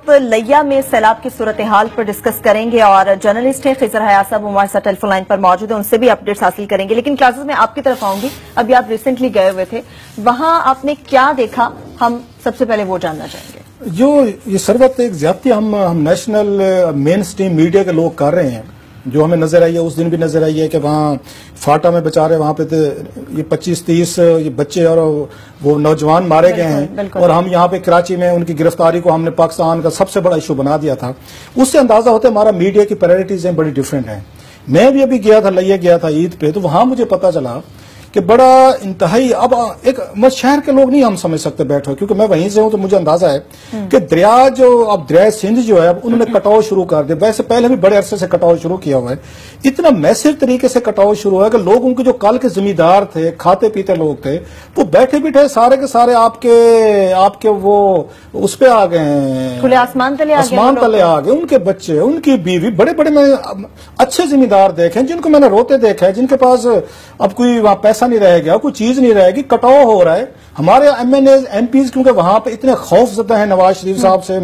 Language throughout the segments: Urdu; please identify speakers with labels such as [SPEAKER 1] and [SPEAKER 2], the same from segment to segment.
[SPEAKER 1] آپ لیا میں سیلاب کی صورتحال پر ڈسکس کریں گے اور جرنلسٹ ہیں خضر حیات صاحب ہمارے ساتھ ٹیلی فون لائن پر موجود ہیں، ان سے بھی اپڈیٹس حاصل کریں گے. لیکن کلاسز میں آپ کی طرف آؤں گی. ابھی آپ ریسنٹلی گئے ہوئے تھے، وہاں آپ نے کیا دیکھا؟ ہم سب سے پہلے وہ جاننا چاہیں گے.
[SPEAKER 2] جو یہ سروت ایک زیادتی ہم نیشنل مین سٹریم میڈیا کے لوگ کر رہے ہیں، جو ہمیں نظر آئی ہے اس دن بھی نظر آئی ہے کہ وہاں فاٹا میں بیچارے وہاں پہ یہ 25-30 یہ بچے اور وہ نوجوان مارے گئے ہیں، اور ہم یہاں پہ کراچی میں ان کی گرفتاری کو ہم نے پاکستان کا سب سے بڑا ایشو بنا دیا تھا. اس سے اندازہ ہوتا ہے ہمارا میڈیا کی پرائرٹیز ہیں بڑی ڈیفرنٹ ہیں. میں بھی ابھی گیا تھا، لیا گیا تھا عید پہ، تو وہاں مجھے پتا چلا کہ بڑا انتہائی اب ایک شہر کے لوگ نہیں ہم سمجھ سکتے بیٹھے، کیونکہ میں وہیں سے ہوں تو مجھے اندازہ ہے کہ دریا جو اب دریائے سندھ جو ہے اب انہوں نے کٹاؤ شروع کر دیا. ویسے پہلے بھی بڑے عرصے سے کٹاؤ شروع کیا ہوا ہے، اتنا میسو طریقے سے کٹاؤ شروع ہوا ہے کہ لوگ ان کے جو کل کے زمیندار تھے، کھاتے پیتے لوگ تھے، وہ بیٹھے بیٹھے سارے کے سارے آپ کے وہ اس پہ آ گئے ہیں،
[SPEAKER 1] کھلے آسمان تلے
[SPEAKER 2] آ گئے. ان کے بچے، ان کی بیوی، بڑے بڑے میں اچھے زمیندار دیکھے جن کو میں نے روتے دیکھا ہے، جن کے پاس اب کوئی وہاں پیسہ نہیں رہے گا، کوئی چیز نہیں رہے گی، کٹاؤ ہو رہا ہے. ہمارے MNA MPs کیونکہ وہاں پہ اتنے خوف زدہ ہیں نواز شریف صاحب سے،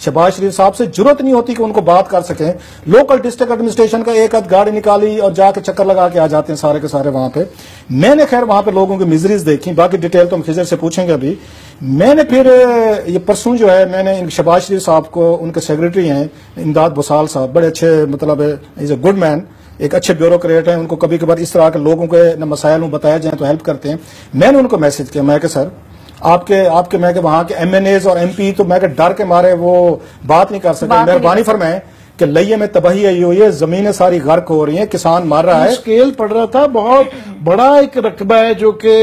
[SPEAKER 2] شہباز شریف صاحب سے، ضرورت نہیں ہوتی کہ ان کو بات کر سکیں. لوکل ڈسٹرکٹ ایڈمنسٹریشن کا ایک آدھ گاڑی نکالی اور جا کے چکر لگا کے آ جاتے ہیں سارے کے سارے وہاں پہ. میں نے خیر وہاں پہ لوگوں کی میزریز دیکھی، باقی ڈیٹیل تو ہم خضر سے پوچھیں گے ابھی. میں نے پھر یہ پرسوں جو ہے میں نے شہباز شریف صاحب کو، ان کے سیکرٹری ہیں امداد بسال صاحب، بڑے اچھے مطلب از اے گڈ مین، ایک اچھے بیوروکریٹ ہیں. ان کو کبھی کبھار اس طرح کے لوگوں کے مسائل بتایا جائیں تو ہیلپ کرتے ہیں. میں نے ان کو میسج کیا، میں کہ سر آپ کے میں کہ وہاں کے ایم این ایز اور ایم پی تو میں کہ ڈر کے مارے وہ بات نہیں کر سکتے. مہربانی فرمائیں کہ لئیے میں تباہی آئی ہوئی ہے، زمینیں ساری غرق ہو رہی ہیں، کسان مر رہا ہے.
[SPEAKER 3] اسکیل پڑ رہا تھا، بہت بڑا ایک رقبہ ہے جو کہ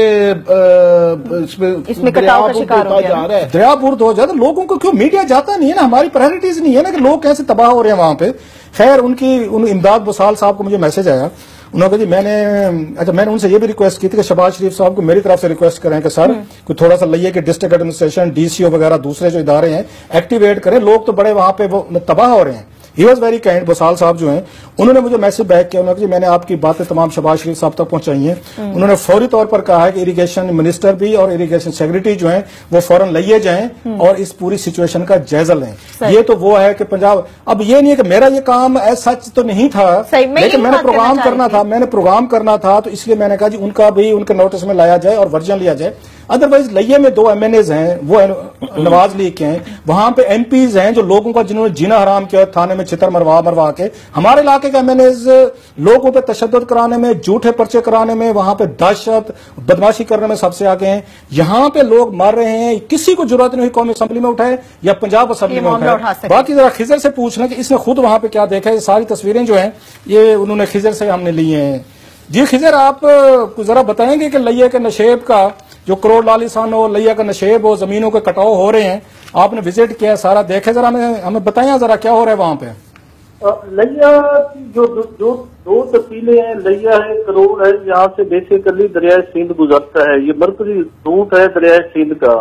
[SPEAKER 3] اس میں
[SPEAKER 1] کٹاؤ کا شکار ہو جا رہا ہے،
[SPEAKER 2] دریا برد ہو جاتا ہے. لوگوں کو کیوں میڈیا جاتا نہیں ہے نا، ہماری پرائرٹیز نہیں ہے نا کہ لوگ کیسے تباہ ہو رہے ہیں وہاں پہ. خیر ان امداد بسال صاحب کو مجھے میسج آیا، انہوں نے کہا جی میں نے ان سے یہ بھی ریکویسٹ کی تھی کہ شہباز شریف صاحب کو میری طرف سے ریکویسٹ کریں کہ سر کوئی تھوڑا سا لئیے کہ ڈسٹرکٹ ایڈمنسٹریشن، ڈی سی او وغیرہ دوسرے جو ادارے ہیں ایکٹیویٹ کریں، لوگ تو بڑے وہاں پہ وہ تباہ ہو رہے ہیں. He was very kind. بسال صاحب جو ہیں انہوں نے مجھے میسج بیک کیا، انہوں نے کہا میں نے آپ کی باتیں تمام شہباز شریف صاحب تک پہنچائی ہیں. انہوں نے فوری طور پر کہا ہے کہ اریگیشن منسٹر بھی اور اریگیشن سیکرٹری جو ہیں وہ فوراً لئیے جائیں اور اس پوری سچویشن کا جائزہ لیں. یہ تو وہ ہے کہ پنجاب، اب یہ نہیں ہے کہ میرا یہ کام سچ تو نہیں تھا، لیکن میں نے پروگرام کرنا تھا تو اس لیے میں نے کہا جی ان کا بھی ان کے نوٹس میں لایا جائے اور ورژن لیا جائے. ادروائز لئیے میں 2 ایم این ایز ہیں، وہ نواز لیگ کے ہیں، وہاں پہ ایم پیز ہیں جو لوگوں کا جنہوں نے جینا حرام کیا تھانے میں چھتر مروا کے. ہمارے علاقے کا ایم این ایز لوگوں پہ تشدد کرانے میں، جھوٹے پرچے کرانے میں، وہاں پہ دہشت بدماشی کرنے میں سب سے آگے ہیں. یہاں پہ لوگ مر رہے ہیں، کسی کو ضرورت نہیں ہوئی قومی اسمبلی میں اٹھائے یا پنجاب اسمبلی میں اٹھائے. باقی ذرا خضر سے پوچھنا کہ اس نے خود وہاں پہ کیا دیکھا ہے. یہ ساری تصویریں جو ہیں یہ انہوں نے خضر سے ہم نے لی ہیں. جی خضر آپ ذرا بتائیں گے کہ لئیے کے نشیب کا جو کروڑ لالیسان ہو، لئیے کا نشیب ہو، زمینوں کے کٹاؤ ہو رہے ہیں، آپ نے وزٹ کیا، سارا دیکھے، ذرا ہمیں بتائیں ذرا کیا ہو رہا ہے وہاں پہ.
[SPEAKER 4] لیا جو 2 تفصیلیں ہیں، لیا ہے، کروڑ ہے، یہاں سے بیسیکلی دریائے سندھ گزرتا ہے. یہ مرکزی روٹ ہے دریائے سندھ کا.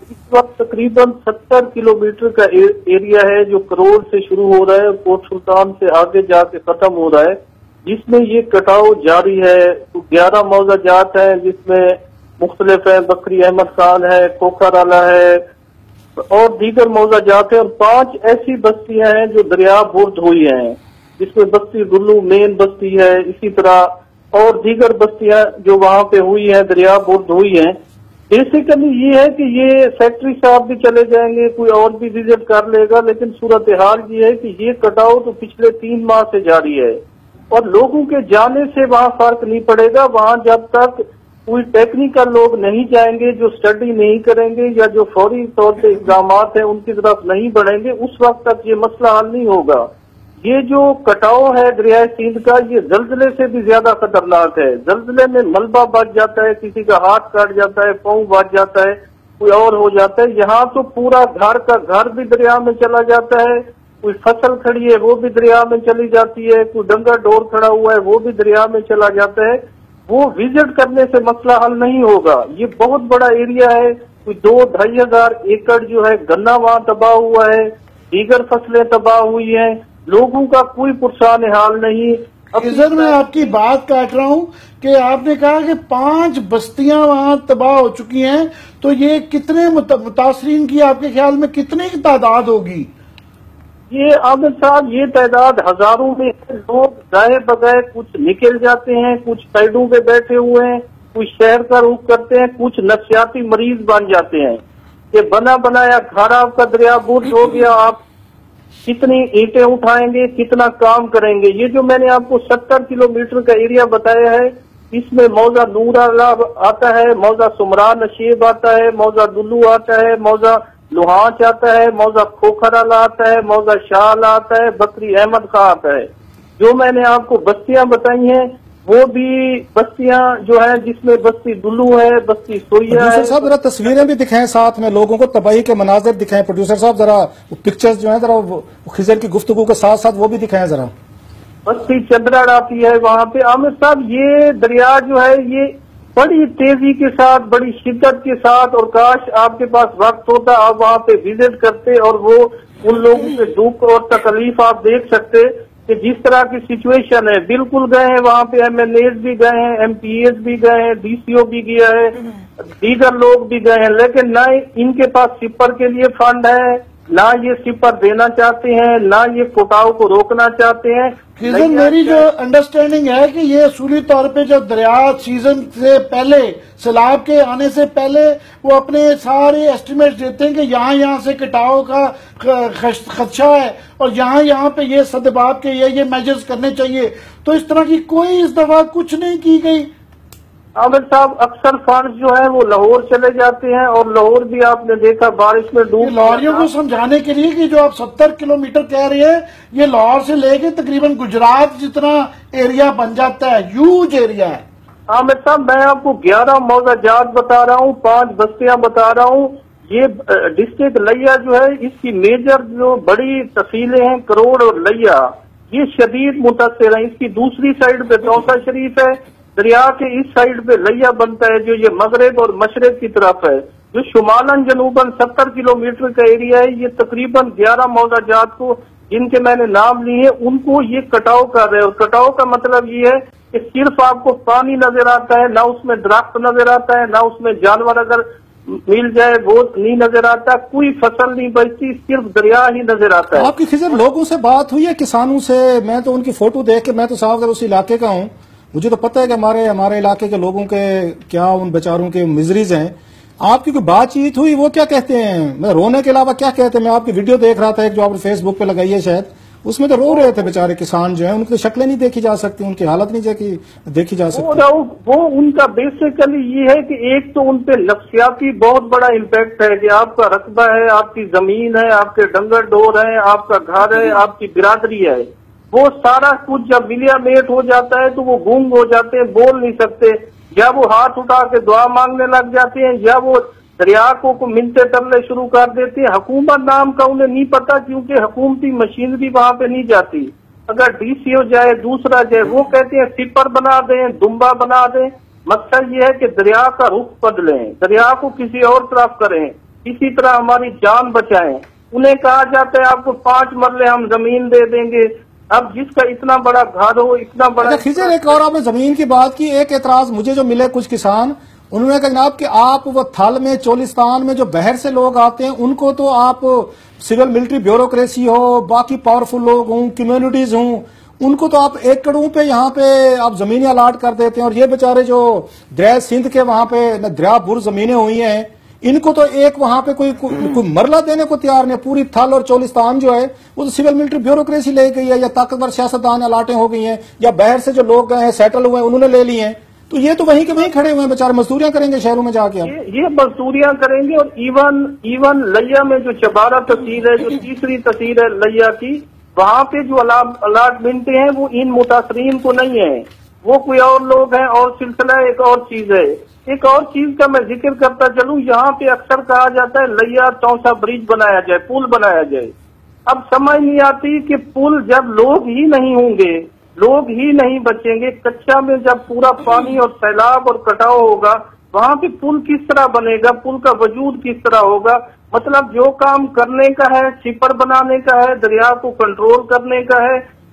[SPEAKER 4] اس وقت تقریباً 70 کلومیٹر کا ایریا ہے جو کروڑ سے شروع ہو رہا ہے، کوٹ سلطان سے آگے جا کے ختم ہو رہا ہے، جس میں یہ کٹاؤ جاری ہے. 11 موضع جات ہیں جس میں مختلف ہیں، بکری احمد خان ہے، کوکرالا ہے اور دیگر موضع جات ہیں، اور 5 ایسی بستیاں ہیں جو دریا برد ہوئی ہیں، جس میں بستی گلو مین بستی ہے، اسی طرح اور دیگر بستیاں جو وہاں پہ ہوئی ہیں دریا برد ہوئی ہیں. بیسیکلی یہ ہے کہ یہ سیکٹری صاحب بھی چلے جائیں گے، کوئی اور بھی وزٹ کر لے گا، لیکن صورتحال یہ ہے کہ یہ کٹاؤ تو پچھلے 3 ماہ سے جاری ہے اور لوگوں کے جانے سے وہاں فرق نہیں پڑے گا. وہاں جب تک کوئی ٹیکنیکل لوگ نہیں جائیں گے، جو اسٹڈی نہیں کریں گے یا جو فوری طور پہ اقدامات ہیں ان کی طرف نہیں بڑھیں گے، اس وقت تک یہ مسئلہ حل نہیں ہوگا. یہ جو کٹاؤ ہے دریائے سندھ کا، یہ زلزلے سے بھی زیادہ خطرناک ہے. زلزلے میں ملبہ بچ جاتا ہے، کسی کا ہاتھ کٹ جاتا ہے، پاؤں بچ جاتا ہے، کوئی اور ہو جاتا ہے. یہاں تو پورا گھر کا گھر بھی دریا میں چلا جاتا ہے، کوئی فصل کھڑی ہے وہ بھی دریا میں چلی جاتی ہے، کوئی ڈنگر ڈور کھڑا ہوا ہے وہ بھی دریا میں چلا جاتا ہے. وہ وزٹ کرنے سے مسئلہ حل نہیں ہوگا. یہ بہت بڑا ایریا ہے، کوئی 2-2.5 ہزار ایکڑ جو ہے گنا وہاں تباہ ہوا ہے، دیگر فصلیں تباہ ہوئی ہیں، لوگوں کا کوئی پرسان حال نہیں.
[SPEAKER 3] ادھر میں آپ کی بات کاٹ رہا ہوں کہ آپ نے کہا کہ 5 بستیاں وہاں تباہ ہو چکی ہیں، تو یہ کتنے متاثرین کی آپ کے خیال میں کتنے کی تعداد ہوگی؟
[SPEAKER 4] یہ عامر صاحب یہ تعداد ہزاروں میں ہے. لوگ گائے بگائے کچھ نکل جاتے ہیں، کچھ سائڈوں پہ بیٹھے ہوئے ہیں، کچھ شہر کا رخ کرتے ہیں، کچھ نفسیاتی مریض بن جاتے ہیں. یہ بنا بنایا گھر آپ کا دریا برج ہو گیا. آپ کتنی اینٹیں اٹھائیں گے، کتنا کام کریں گے؟ یہ جو میں نے آپ کو 70 کلومیٹر کا ایریا بتایا ہے، اس میں موضع نور آتا ہے، موضع سمرا نشیب آتا ہے، موضع دلو آتا ہے، موضع لوہانچ آتا ہے، موضع کھوکھر آتا ہے، موضع شال آتا ہے، بکری احمد خان آتا ہے. جو میں نے آپ کو بستیاں بتائی ہیں وہ بھی بستیاں جو ہیں، جس میں بستی دلو ہے، بستی سویا ہے.
[SPEAKER 2] پروڈیوسر صاحب ذرا تصویریں بھی دکھائیں، ساتھ میں لوگوں کو تباہی کے مناظر دکھائیں. پروڈیوسر صاحب ذرا پکچرز جو ہیں ذرا خضر کی گفتگو کے ساتھ ساتھ وہ بھی دکھائیں ذرا.
[SPEAKER 4] بستی چندراڑ آتی ہے وہاں پہ. عامر صاحب یہ دریا جو ہے یہ بڑی تیزی کے ساتھ، بڑی شدت کے ساتھ، اور کاش آپ کے پاس وقت ہوتا آپ وہاں پہ وزٹ کرتے اور وہ ان لوگوں کے دکھ اور تکلیف آپ دیکھ سکتے کہ جس طرح کی سچویشن ہے. بالکل گئے ہیں وہاں پہ، ایم ایل ایز بھی گئے ہیں، ایم پی ایز بھی گئے ہیں، ڈی سی او بھی گیا ہے، دیگر لوگ بھی گئے ہیں، لیکن نہ ان کے پاس سپر کے لیے فنڈ ہے، نہ یہ سپر دینا چاہتے ہیں، نہ یہ کٹاؤ کو روکنا چاہتے ہیں.
[SPEAKER 3] خضر میری جو انڈرسٹینڈنگ ہے کہ یہ اصولی طور پہ جو دریا سیزن سے پہلے، سیلاب کے آنے سے پہلے وہ اپنے سارے ایسٹیمیٹ دیتے ہیں کہ یہاں سے کٹاؤ کا خدشہ ہے اور یہاں پہ یہ سدباب کے یہ میجرز کرنے چاہیے. تو اس طرح کی کوئی اس دفعہ کچھ نہیں کی گئی.
[SPEAKER 4] عامر صاحب اکثر فنڈز جو ہیں وہ لاہور چلے جاتے ہیں، اور لاہور بھی آپ نے دیکھا بارش میں ڈوب.
[SPEAKER 3] لاہوریوں کو سمجھانے کے لیے کہ جو آپ 70 کلومیٹر کہہ رہے ہیں، یہ لاہور سے لے کے تقریباً گجرات جتنا ایریا بن جاتا ہے، ہیوج ایریا ہے.
[SPEAKER 4] عامر صاحب میں آپ کو 11 موضع جات بتا رہا ہوں، 5 بستیاں بتا رہا ہوں. یہ ڈسٹرکٹ لیا جو ہے، اس کی میجر جو بڑی تفصیلیں ہیں کروڑ اور لیا، یہ شدید متاثر ہیں. اس کی دوسری سائڈ پہ توسا شریف ہے، دریا کے اس سائڈ پہ لیا بنتا ہے جو یہ مغرب اور مشرق کی طرف ہے. جو شمالن جنوباً 70 کلومیٹر کا ایریا ہے، یہ تقریباً 11 موضع جات کو جن کے میں نے نام لیے ان کو یہ کٹاؤ کر رہے ہیں. اور کٹاؤ کا مطلب یہ ہے کہ صرف آپ کو پانی نظر آتا ہے، نہ اس میں درخت نظر آتا ہے، نہ اس میں جانور اگر مل جائے وہ نہیں نظر آتا، کوئی فصل نہیں بچتی، صرف دریا ہی نظر آتا ہے.
[SPEAKER 2] آپ کی خضر لوگوں سے بات ہوئی ہے، کسانوں سے؟ میں تو ان کی فوٹو دیکھ کے، میں تو صاحب اس علاقے کا ہوں، مجھے تو پتہ ہے کہ ہمارے علاقے کے لوگوں کے کیا ان بیچاروں کے مزریز ہیں. آپ کی کوئی بات چیت ہوئی؟ وہ کیا کہتے ہیں؟ میں رونے کے علاوہ کیا کہتے ہیں؟ میں آپ کی ویڈیو دیکھ رہا تھا ایک جو آپ نے فیس بک پہ لگائی ہے شاید، اس میں تو رو رہے تھے بیچارے کسان جو ہیں، ان کی شکلیں نہیں دیکھی جا سکتی، ان کی حالت نہیں دیکھی جا سکتی.
[SPEAKER 4] وہ ان کا بیسیکلی یہ ہے کہ ایک تو ان پہ نفسیاتی بہت بڑا امپیکٹ ہے کہ آپ کا رقبہ ہے، آپ کی زمین ہے، آپ کے ڈنگر ڈور ہیں، آپ کا گھر ہے، آپ کی برادری ہے، وہ سارا کچھ جب ملیا میٹ ہو جاتا ہے تو وہ گونگ ہو جاتے ہیں، بول نہیں سکتے، یا وہ ہاتھ اٹھا کے دعا مانگنے لگ جاتے ہیں، یا وہ دریا کو منتے تلنے شروع کر دیتے ہیں. حکومت نام کا انہیں نہیں پتا، کیونکہ حکومتی مشینری وہاں پہ نہیں جاتی. اگر ڈی سی ہو جائے، دوسرا جائے، وہ کہتے ہیں سپر بنا دیں، دمبا بنا دیں. مقصد یہ ہے کہ دریا کا رخ بدلیں، دریا کو کسی اور طرف کریں، اسی طرح ہماری جان بچائیں. انہیں کہا جاتا ہے آپ کو 5 مرلے ہم زمین دے دیں گے. اب جس کا اتنا بڑا گھر ہو، اتنا بڑا.
[SPEAKER 2] خضر ایک اور آپ نے زمین کی بات کی، ایک اعتراض مجھے جو ملے کچھ کسان، انہوں نے کہا جناب کہ آپ وہ تھل میں چولستان میں جو باہر سے لوگ آتے ہیں ان کو تو آپ سول ملٹری بیوروکریسی ہو، باقی پاورفل لوگ ہوں، کمیونٹیز ہوں، ان کو تو آپ ایکڑوں پہ یہاں پہ آپ زمینیں الاٹ کر دیتے ہیں، اور یہ بیچارے جو دریا سندھ کے وہاں پہ دریا بر زمینیں ہوئی ہیں، ان کو تو ایک وہاں پہ کوئی مرلہ دینے کو تیار نہیں. پوری تھل اور چولستان جو ہے وہ تو سول ملٹری بیوروکریسی لے گئی ہے، یا طاقتور سیاستدان الاٹیں ہو گئی ہیں، یا باہر سے جو لوگ گئے ہیں سیٹل ہوئے ہیں انہوں نے لے لی ہیں. تو یہ تو وہیں کے وہیں کھڑے ہوئے ہیں بیچارے، مزدوریاں کریں گے شہروں میں جا کے.
[SPEAKER 4] یہ مزدوریاں کریں گے. اور ایون لیا میں جو چبارہ تحصیل ہے، جو تیسری تحصیل ہے لیا کی، وہاں پہ جو الاٹمنٹیں ہیں وہ ان متاثرین کو نہیں ہیں، وہ کوئی اور لوگ ہیں. اور سلسلہ ایک اور چیز ہے، ایک اور چیز کا میں ذکر کرتا چلوں. یہاں پہ اکثر کہا جاتا ہے لیا توسا برج بنایا جائے، پل بنایا جائے. اب سمجھ نہیں آتی کہ پل جب لوگ ہی نہیں ہوں گے، لوگ ہی نہیں بچیں گے، کچا میں جب پورا پانی اور سیلاب اور کٹاؤ ہوگا، وہاں پہ پل کس طرح بنے گا، پل کا وجود کس طرح ہوگا. مطلب جو کام کرنے کا ہے، سپر بنانے کا ہے، دریا کو کنٹرول کرنے کا ہے،